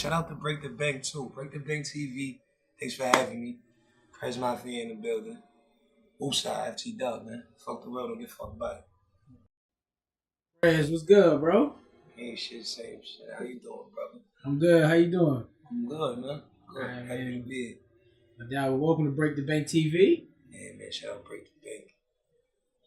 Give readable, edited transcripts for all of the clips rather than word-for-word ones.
shout out to Break the Bank too. Break the Bank TV. Thanks for having me. Prez Mafia in the building. Woosah, FT Dub, man. Fuck the world, don't get fucked by it. Prez, what's good, bro? Ain't shit, same shit. How you doing, brother? I'm good. How you doing? I'm good, man. Good. Alright, Happy man. to be Yeah, welcome to Break the Bank TV. here. Yeah, man. Shout out Break the Bank.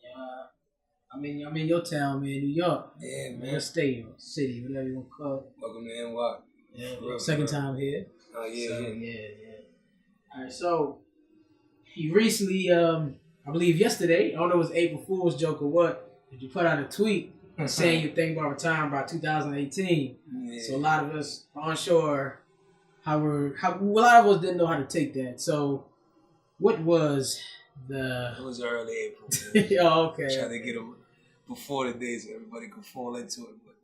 Yeah, I'm in your town, man, New York. Yeah, man. Your state or city, whatever you want to call it. Welcome to NY. Yeah, For real, second for real. time here. Oh, yeah, So, yeah. yeah. All right, so you recently, I believe yesterday, I don't know if it was April Fool's joke or what, but you put out a tweet saying you think about retiring by 2018. Yeah. So a lot of us are unsure a lot of us didn't know how to take that. So what was the... It was early April. Man. Oh, okay. Trying to get them before the days so everybody could fall into it, but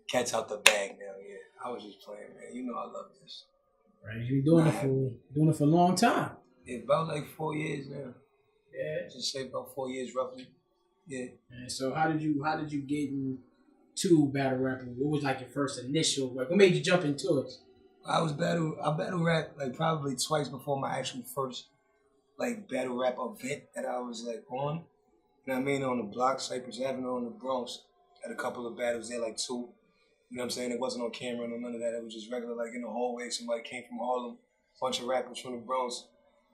catch out the bag now. Yeah, I was just playing, man. You know I love this. Right, you've been doing it for a long time. Yeah, about like 4 years now. Yeah. Just say about 4 years roughly. Yeah. And so how did you get into battle rapping? What was like your first initial, like what made you jump into it? I battle rap like probably twice before my actual first like battle rap event that I was like on. You know what I mean? On the block, Cypress Avenue in the Bronx. Had a couple of battles there, like two. You know what I'm saying? It wasn't on camera, no none of that. It was just regular, like in the hallway. Somebody came from Harlem, bunch of rappers from the Bronx.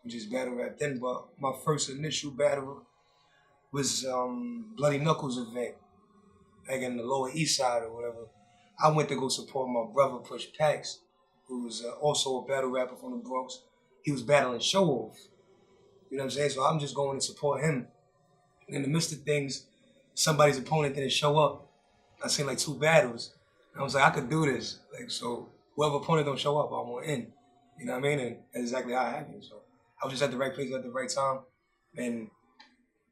We just battle rap then. But my first initial battle was Bloody Knuckles event, like in the Lower East Side or whatever. I went to go support my brother Push Pax, who was also a battle rapper from the Bronx. He was battling Show Off. You know what I'm saying? So I'm just going to support him. And in the midst of things, somebody's opponent didn't show up. I seen like two battles. I was like, I could do this. Like, so whoever opponent don't show up, I'm gonna in. You know what I mean? And that's exactly how it happened. So I was just at the right place at the right time, and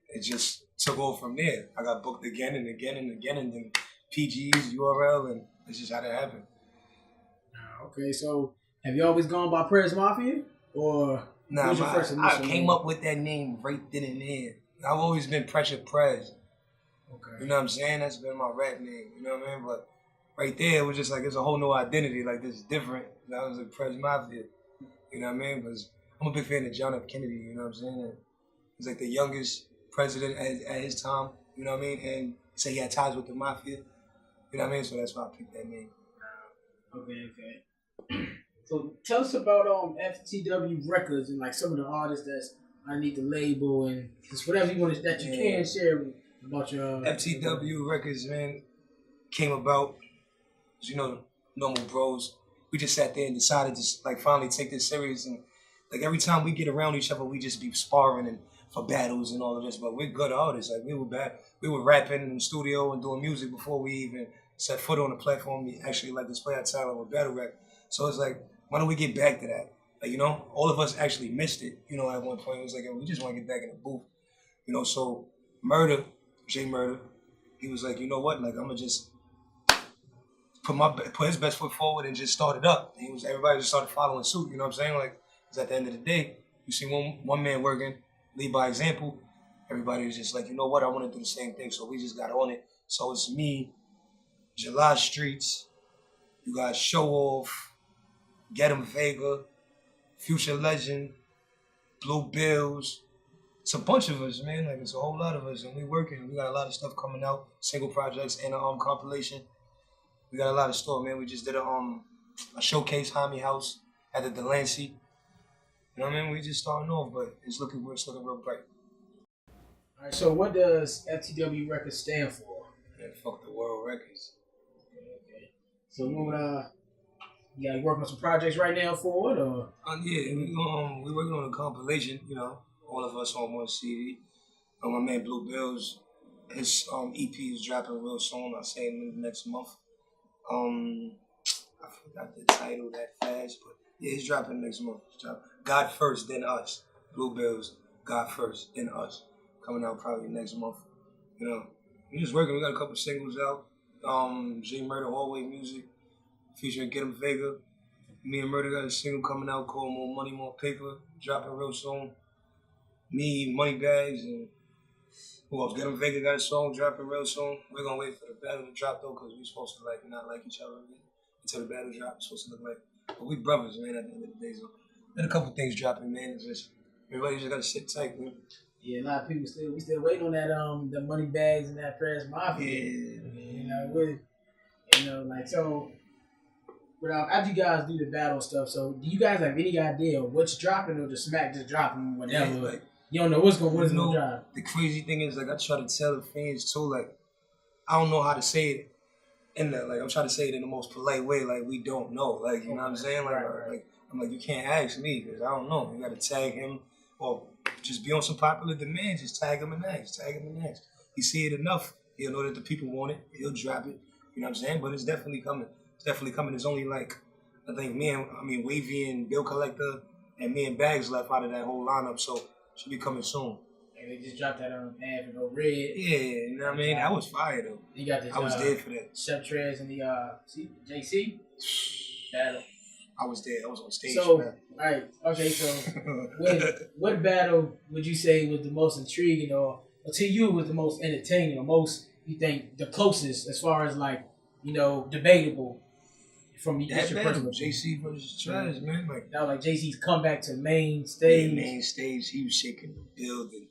it just took off from there. I got booked again and again and again, and then PG's URL, and it's just how that happened. Okay, so have you always gone by Prez Mafia, or Nah, was your first initial I came name? up with that name right then and there. I've always been Pressure Prez. Okay. You know what I'm saying? That's been my rap name. You know what I mean? But right there, it was just like it's a whole new identity. Like this is different. That was like Prez Mafia. You know what I mean? Because I'm a big fan of John F. Kennedy. You know what I'm saying? And he's like the youngest president at his time. You know what I mean? And say he had ties with the mafia. You know what I mean? So that's why I picked that name. Okay. So tell us about FTW Records and like some of the artists that's underneath the label and just whatever you want that you can share about your FTW Records, man, came about. You know, normal bros. We just sat there and decided to like finally take this serious, and like every time we get around each other, we just be sparring and for battles and all of this. But we're good artists. Like we were rapping in the studio and doing music before we even set foot on the platform. We actually like display our talent with battle rap. So it's like, why don't we get back to that? Like, you know, all of us actually missed it. You know, at one point it was like, we just want to get back in the booth. You know, so Jay Murder, he was like, you know what? Like, I'm gonna just put his best foot forward and just start it up. And everybody just started following suit. You know what I'm saying? Like, because at the end of the day, you see one man working, lead by example. Everybody was just like, you know what? I want to do the same thing. So we just got on it. So it's me, July Streets. You got Show Off, Get 'em Vega, Future Legend, Blue Bills. It's a bunch of us, man. Like, it's a whole lot of us, and we working. We got a lot of stuff coming out, single projects and a compilation. We got a lot of stuff, man. We just did a showcase, Homie House, at the Delancey. You know what I mean? We just starting off, but it's looking real bright. All right, so what does FTW Records stand for? Man, fuck the World Records. Okay. So you got working on some projects right now for it, or? Yeah, we working on a compilation. You know, all of us on one CD. My man Blue Bills, his EP is dropping real soon. I'll say in the next month. I forgot the title that fast, but yeah, he's dropping next month. God First, Then Us. Blue Bills, God First, Then Us. Coming out probably next month. You know, we just working. We got a couple singles out. J Murder Hallway Music, featuring Get 'em Vega. Me and Murder got a single coming out called More Money, More Paper, dropping real soon. Me, Money Bags, and who else? Get 'em Vega got a song dropping real soon. We're gonna wait for the battle to drop though, because we're supposed to like not like each other. until the battle drop. It's supposed to look like. But we brothers, man. At the end of the day, so let a couple things dropping, man. It's just everybody just gotta sit tight, man. Yeah, a lot of people still waiting on that the money bags and that Prez Mafia. Like so. But after you guys do the battle stuff, so do you guys have any idea what's dropping or the smack just dropping whenever? Yeah, like, you don't know what's gonna drop. The crazy thing is, like, I try to tell the fans too, like, I don't know how to say it I'm trying to say it in the most polite way, like, we don't know, like, you know what I'm saying? Like, like I'm like, you can't ask me because I don't know. You gotta tag him or just be on some popular demand. Just tag him and ask. You see it enough, he'll know that the people want it. He'll drop it. You know what I'm saying? But it's definitely coming. It's only like, I think Wavy and Bill Collector and me and Bags left out of that whole lineup, so it should be coming soon. And they just dropped that on Ad for No Red. Yeah, you know what I mean? That was fire though. You got this, I was there for that. Chef Trez and the JC battle. I was there. I was on stage. So, right. Okay, so what battle would you say was the most intriguing or to you was the most entertaining or most, you think, the closest as far as like, debatable from your battle, JC versus Trez, man. Like, that was like JC's comeback to main stage. Main stage, he was shaking the building.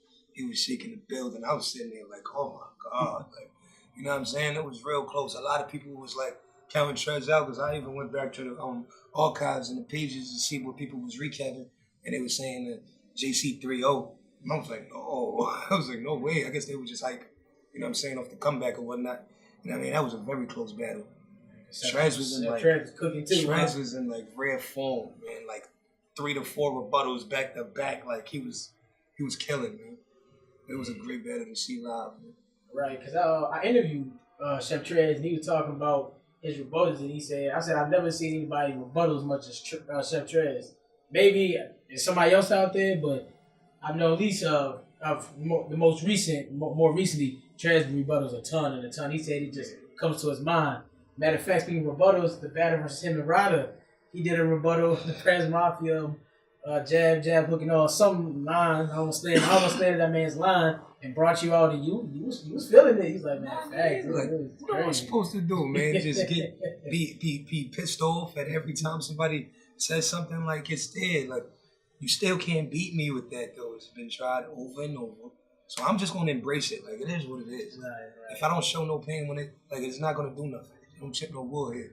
I was sitting there like, oh my God. Like, you know what I'm saying? It was real close. A lot of people was like counting Trez out because I even went back to the archives and the pages to see what people was recapping, and they were saying that JC 3-0. And I was like, no. I was like, no way. I guess they were just like, you know what I'm saying, off the comeback or whatnot. You know what I mean? That was a very close battle. Trez was in like Trez was in like rare form, man. Like 3 to 4 rebuttals back to back. Like he was killing, man. It was a great battle to see live, man. Right, because I interviewed Chef Trez and he was talking about his rebuttals, and I said I've never seen anybody rebuttal as much as Chef Trez. Maybe there's somebody else out there, but I know at least the most recent, more recently, Trez rebuttals a ton. He said it just comes to his mind. Matter of fact, speaking of rebuttals, the battle versus him and Ryder, he did a rebuttal, the Prez Mafia, jab, looking all some line. I almost landed that man's line and brought you out, and you was feeling it. He's like, man, thanks. Like, what am I supposed to do, man? Just be pissed off at every time somebody says something like it's dead. Like, you still can't beat me with that, though. It's been tried over and over. So I'm just gonna embrace it. Like, it is what it is. Right. If I don't show no pain when it's not gonna do nothing. Don't chip no wood here.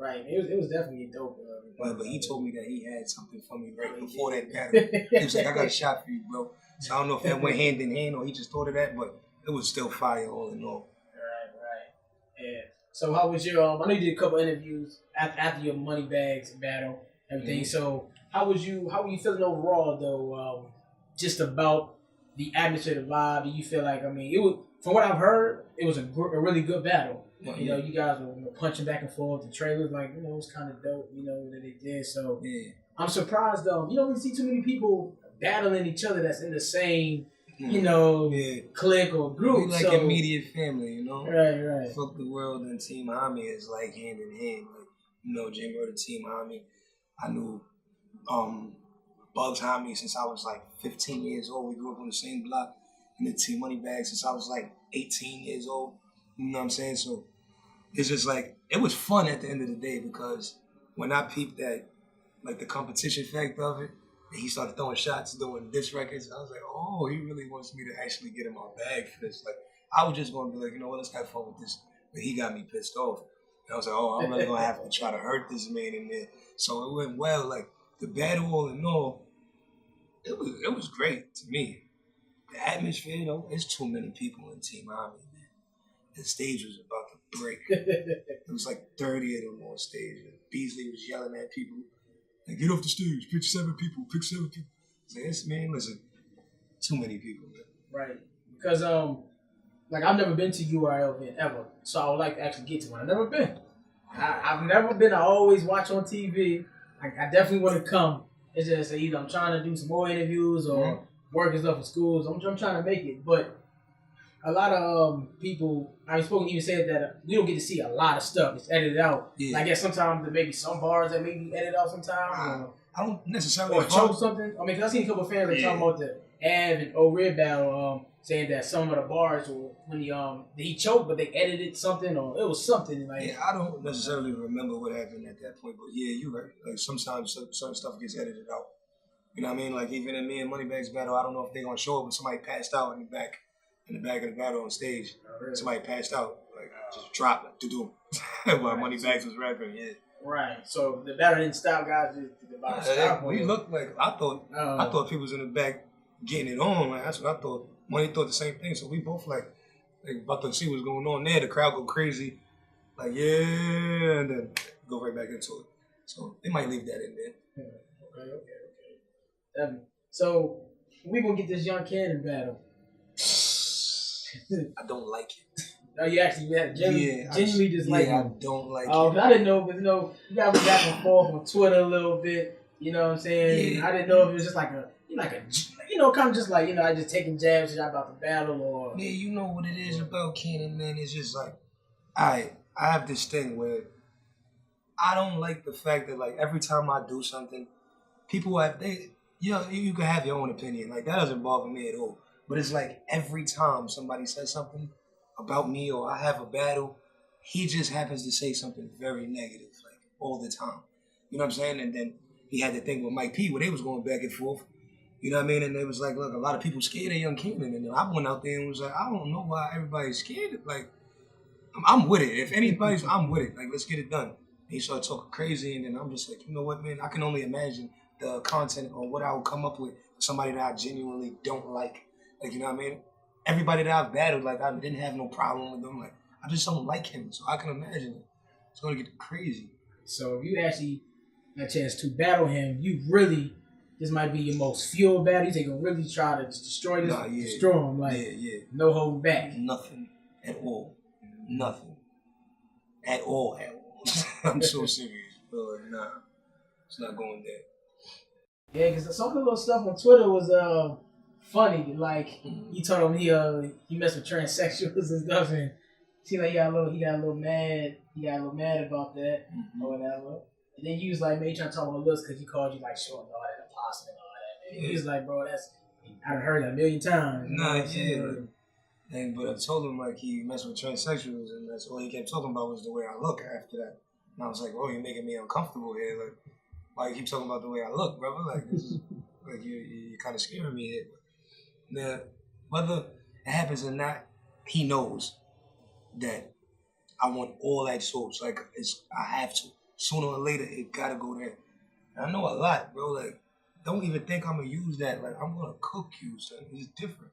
Right. It was definitely dope. But he told me that he had something for me right before that battle. He was like, I got a shot for you, bro. So I don't know if that went hand in hand or he just thought of that, but it was still fire all in all. Right. Yeah. So how was your I know you did a couple interviews after your money bags battle, everything. Mm-hmm. So how were you feeling overall though, just about the atmosphere, the vibe? Do you feel like, it was, from what I've heard, it was a really good battle. Mm-hmm. You guys were punching back and forth. The trailers, it was kind of dope, that they did. So yeah. I'm surprised, though. You don't really see too many people battling each other that's in the same, clique or group. We like immediate family, Right. Fuck the World and Team Army is like hand in hand. Like, Jim Murder, Team Army. I knew Bugs Army since I was like 15 years old. We grew up on the same block. And the Team Moneybag since I was like 18 years old. You know what I'm saying? So it's just like, it was fun at the end of the day because when I peeped that, like the competition factor of it, and he started throwing shots, doing diss records, I was like, oh, he really wants me to actually get in my bag for this. Like, I was just going to be like, let's have fun with this. But he got me pissed off. And I was like, oh, I'm really going to have to try to hurt this man in there. So it went well. Like, the battle all in all, it was great to me. The atmosphere, there's too many people in Team Army, man. The stage was about to break. It was like 30 of them on stage. And Beasley was yelling at people, like, get off the stage, pick 7 people. I was like, this man, listen, too many people, man. Right. Because, I've never been to URL event ever, so I would like to actually get to one. I've never been. I've never been. I always watch on TV. I definitely want to come. It's just either I'm trying to do some more interviews or work and stuff for schools. I'm trying to make it, but a lot of people I've spoken even said that we don't get to see a lot of stuff. It's edited out. Yeah. I guess sometimes there may be some bars that may be edited out sometimes. I don't necessarily or choke something. Cause I've seen a couple of fans talking about the Av and O-Red battle, saying that some of the bars were when he choked, but they edited something or it was something like. Yeah, I don't necessarily remember what happened at that point, but yeah, you're right. Like sometimes certain stuff gets edited out. You know what I mean? Like even in me and Moneybag's battle, I don't know if they're gonna show it, but somebody passed out in the back of the battle on stage. Really? Somebody passed out, like just dropped like to while Moneybags was rapping. Yeah. Right. So the battle didn't stop, guys. The battle stopped. We looked like I thought people was in the back getting it on. Like that's what I thought. Money thought the same thing. So we both like about to see what's going on there. The crowd go crazy, like yeah, and then go right back into it. So they might leave that in there. Okay. So we gonna get this Young Kannon battle. I don't like it. Oh, you actually genuinely dislike it? I don't like it. I didn't know, but you got me back and forth on Twitter a little bit. You know what I'm saying? Yeah. I didn't know if it was just like a kind of just like, I just taking jabs about the battle or. Yeah, you know what it is about Kannon, man. It's just like, I have this thing where I don't like the fact that like every time I do something, people you can have your own opinion. Like that doesn't bother me at all. But it's like every time somebody says something about me or I have a battle, he just happens to say something very negative, like all the time. You know what I'm saying? And then he had the thing with Mike P where they was going back and forth. You know what I mean? And it was like, look, a lot of people scared of Young Kannon. And then I went out there and was like, I don't know why everybody's scared. Like, I'm with it. If anybody's, I'm with it. Like, let's get it done. And he started talking crazy. And then I'm just like, you know what, man? I can only imagine the content or what I would come up with for somebody that I genuinely don't like. Like, you know what I mean? Everybody that I've battled, like, I didn't have no problem with them. Like, I just don't like him. So I can imagine it. It's going to get crazy. So if you actually got a chance to battle him, this might be your most fuel battle. You going to really try to destroy him. Like, no holding back. Nothing at all. Nothing. At all. I'm so serious. Bro, nah. It's not going there. Yeah, because some of the little stuff on Twitter was funny. Like, you told him he messed with transsexuals and stuff, and seemed like he got a little mad. He got a little mad about that or whatever. And then you was like, man, you trying to talk about Lewis because he called you like short and all that, apostle and all that. Man. He was like, bro, I've heard that a million times. Nah, yeah. But I told him like he messed with transsexuals, and that's all he kept talking about was the way I look after that. And I was like, oh, you're making me uncomfortable here. Like, why you keep talking about the way I look, brother? Like, this is like you're kind of scaring me here. Now, whether it happens or not, he knows that I want all that source. Like, I have to. Sooner or later, it gotta go there. And I know a lot, bro. Like, don't even think I'm gonna use that. Like, I'm gonna cook you, son. It's different.